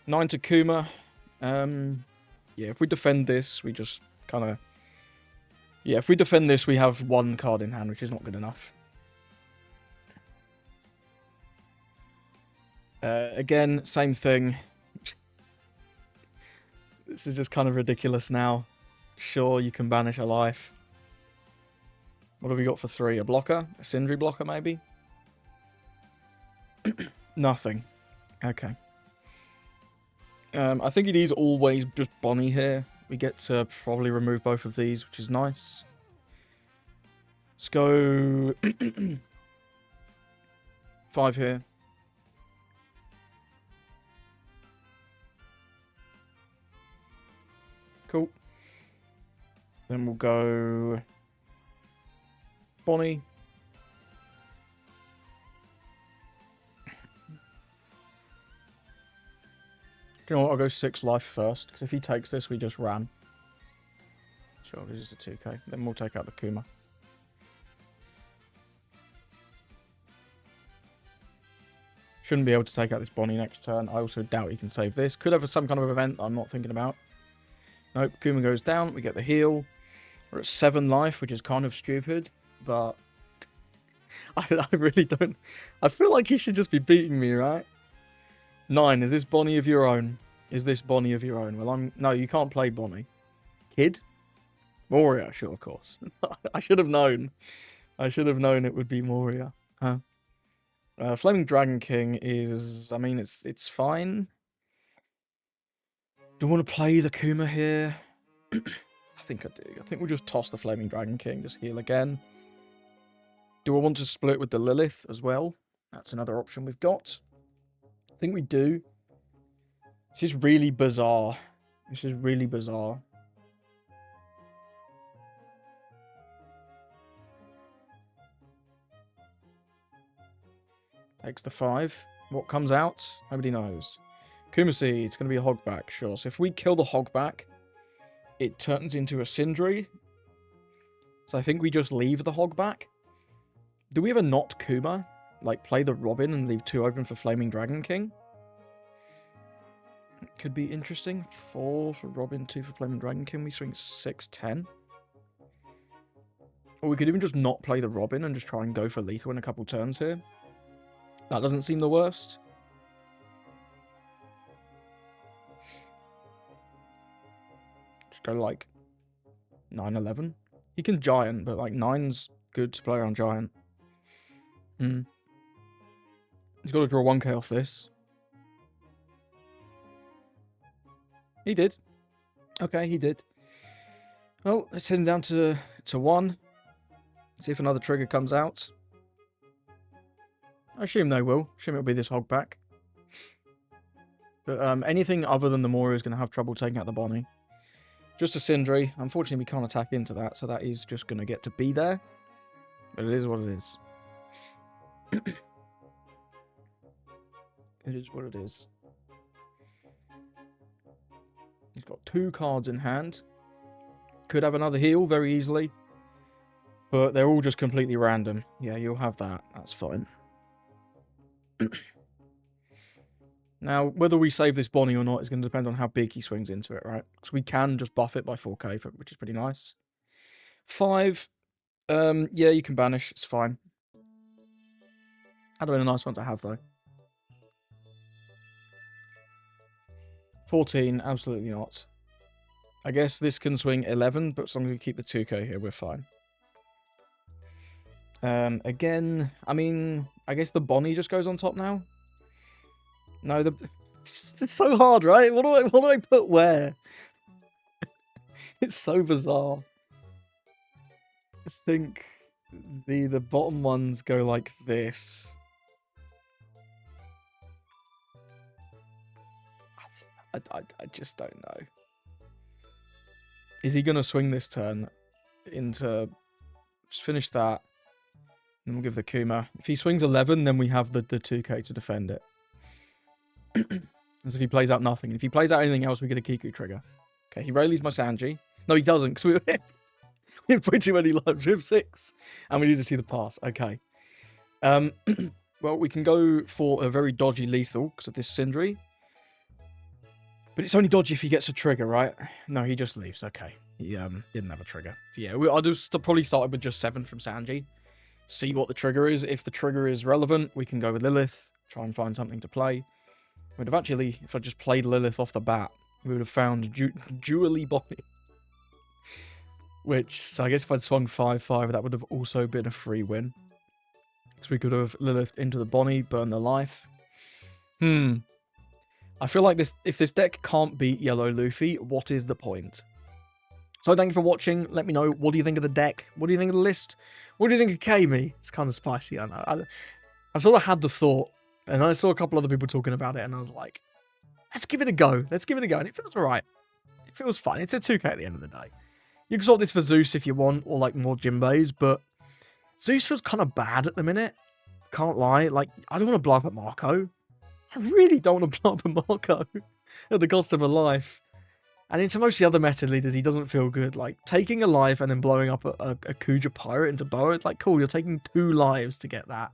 9 to Kuma. Yeah, if we defend this, we just kind of... Yeah, if we defend this, we have 1 card in hand, which is not good enough. Again, same thing. This is just kind of ridiculous now. Sure, you can banish a life. What have we got for 3? A blocker? A Sindri blocker, maybe? Nothing. Okay. I think it is always just Bonnie here. We get to probably remove both of these, which is nice. Let's go 5 here. Cool. Then we'll go Bonnie. You know what? I'll go 6 life first, because if he takes this, we just ran. Sure, this is a 2k. Then we'll take out the Kuma. Shouldn't be able to take out this Bonnie next turn. I also doubt he can save this. Could have some kind of event that I'm not thinking about. Nope, Kuma goes down. We get the heal. We're at 7 life, which is kind of stupid. But I really don't... I feel like he should just be beating me, right? 9, is this Bonnie of your own? Is this Bonnie of your own? Well, no, you can't play Bonnie. Kid? Moria, sure, of course. I should have known. I should have known it would be Moria. Huh? Flaming Dragon King is... I mean, it's fine. Do I want to play the Kuma here? I think I do. I think we'll just toss the Flaming Dragon King, just heal again. Do I want to split with the Lilith as well? That's another option we've got. I think we do. This is really bizarre. This is really bizarre. Takes the 5. What comes out? Nobody knows. Kumasi, it's going to be a Hogback, sure. So if we kill the Hogback, it turns into a Sindri. So I think we just leave the Hogback. Do we ever not Kuma? Like, play the Robin and leave 2 open for Flaming Dragon King? Could be interesting. 4 for Robin, 2 for Flaming Dragon King. We swing 6, 10. Or we could even just not play the Robin and just try and go for lethal in a couple turns here. That doesn't seem the worst. Just go like 9, 11. He can Giant, but like 9's good to play on Giant. He's got to draw 1k off this. He did. Okay, he did. Well, let's send him down to 1. See if another trigger comes out. I assume they will. Assume it'll be this Hogback. But anything other than the Moria is going to have trouble taking out the Bonnie. Just a Sindri. Unfortunately, we can't attack into that, so that is just going to get to be there. But it is what it is. It is what it is. He's got 2 cards in hand. Could have another heal very easily. But they're all just completely random. Yeah, you'll have that. That's fine. Now, whether we save this Bonnie or not is going to depend on how big he swings into it, right? Because we can just buff it by 4k, which is pretty nice. 5. Yeah, you can banish. It's fine. That'd have been a nice one to have, though. 14, absolutely not. I guess this can swing 11, but as long as we keep the 2k here, we're fine. Again, I mean, I guess the Bonnie just goes on top now. No, it's so hard, right? What do I put where? It's so bizarre. I think the bottom ones go like this. I just don't know. Is he gonna swing this turn into... Just finish that. And we'll give the Kuma. If he swings 11, then we have the 2k to defend it. As if he plays out nothing. If he plays out anything else, we get a Kiku trigger. Okay, he rallies my Sanji. No, he doesn't, because we have way too many lives. We have 6. And we need to see the pass. Okay. Well, we can go for a very dodgy lethal because of this Sindri. But it's only dodgy if he gets a trigger, right? No, he just leaves. Okay. He didn't have a trigger. So yeah, I'll just probably start with just 7 from Sanji. See what the trigger is. If the trigger is relevant, we can go with Lilith. Try and find something to play. We'd have actually, if I just played Lilith off the bat, we would have found Julie Bonnie. Which, so I guess if I'd swung 5-5, that would have also been a free win. So we could have Lilith into the Bonnie, burn the life. I feel like if this deck can't beat yellow Luffy, what is the point? So thank you for watching. Let me know, what do you think of the deck? What do you think of the list? What do you think of Kami? It's kind of spicy, I know. I sort of had the thought, and I saw a couple other people talking about it, and I was like, let's give it a go. Let's give it a go. And it feels alright. It feels fun. It's a 2K at the end of the day. You can sort this for Zeus if you want, or like more Jinbeis, but Zeus feels kind of bad at the minute. Can't lie. Like, I don't want to blow up at Marco. I really don't want to blow up at Marco at the cost of a life. And into most of the other meta leaders, he doesn't feel good. Like, taking a life and then blowing up a Kuja Pirate into Boa, it's like, cool, you're taking 2 lives to get that.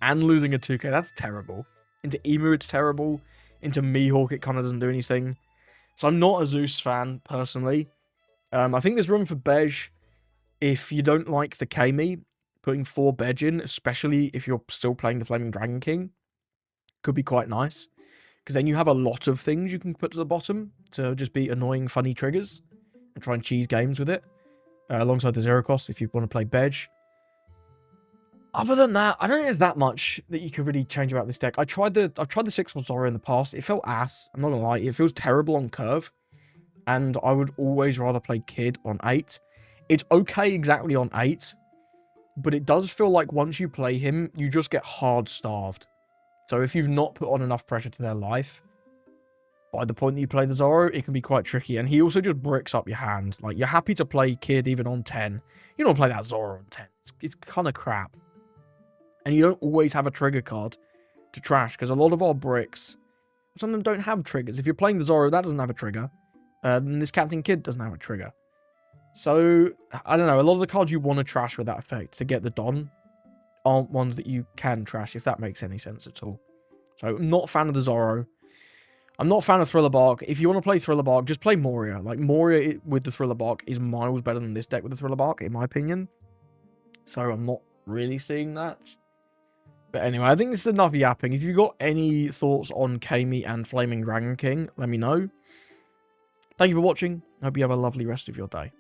And losing a 2K, that's terrible. Into Emu, it's terrible. Into Mihawk, it kind of doesn't do anything. So I'm not a Zeus fan, personally. I think there's room for Bej. If you don't like the Kami, putting 4 Bej in, especially if you're still playing the Flaming Dragon King, could be quite nice. Because then you have a lot of things you can put to the bottom to just be annoying, funny triggers. And try and cheese games with it. Alongside the Zero Cost, if you want to play Bej. Other than that, I don't think there's that much that you could really change about this deck. I've tried the 6-1 Zoro in the past. It felt ass. I'm not going to lie. It feels terrible on curve. And I would always rather play Kid on 8. It's okay exactly on 8. But it does feel like once you play him, you just get hard starved. So if you've not put on enough pressure to their life, by the point that you play the Zoro, it can be quite tricky. And he also just bricks up your hand. Like, you're happy to play Kid even on 10. You don't play that Zoro on 10. It's kind of crap. And you don't always have a trigger card to trash. Because a lot of our bricks, some of them don't have triggers. If you're playing the Zoro, that doesn't have a trigger. Then this Captain Kid doesn't have a trigger. So, I don't know. A lot of the cards you want to trash with that effect to get the Don aren't ones that you can trash, if that makes any sense at all. So, I'm not a fan of the Zoro. I'm not a fan of Thriller Bark. If you want to play Thriller Bark, just play Moria. Like, Moria with the Thriller Bark is miles better than this deck with the Thriller Bark, in my opinion. So, I'm not really seeing that. But anyway, I think this is enough yapping. If you've got any thoughts on Kami and Flaming Dragon King, let me know. Thank you for watching. I hope you have a lovely rest of your day.